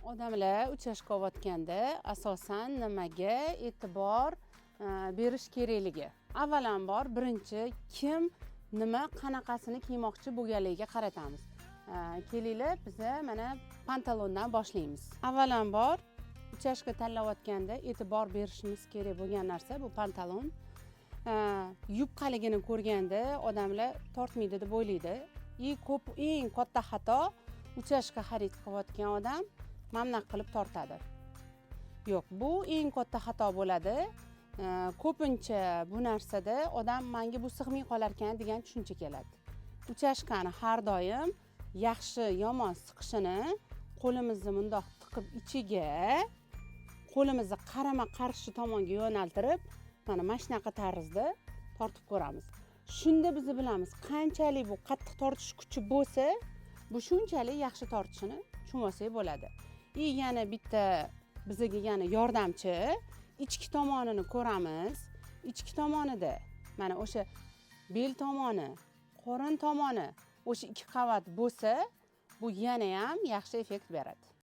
Odamlar uchashqayotganda asosan nimaga e'tibor berish kerakligi? Avvalambor birinchi kim nima qanaqasini kiymoqchi bo'lganligiga qaratamiz. Kelinglar, biz mana pantalondan boshlaymiz. Avvalambor uchashqa tanlayotganda e'tibor berishimiz kerak bo'lgan narsa bu pantalon. Yupqaligini ko'rganda odamlar tortmaydi deb o'ylaydi. Eng katta xato uchashqa xarid qilayotgan odam mamnaq qilib tortadi. Yo'q, bu eng katta xato bo'ladi. Ko'pincha bu narsada odam menga bu sig'may qolar ekan degan tushuncha keladi. Uchashqani har doim yaxshi yomon siqishini qo'limizni bundoq tiqib ichiga qo'limizni qarama-qarshi tomonga yo'naltirib, mana shunaqa tarzda tortib ko'ramiz. Shunda biz bilamiz, qanchalik bu qattiq tortish kuchi bo'lsa, bu shunchalik yaxshi tortishini tushunmasak bo'ladi. Yana bitta bizga yana yordamchi ichki tomonini ko'ramiz. Ichki tomonida mana o'sha bel tomoni, qorin tomoni o'sha ikki qavat bo'lsa, bu yana ham yaxshi effekt beradi.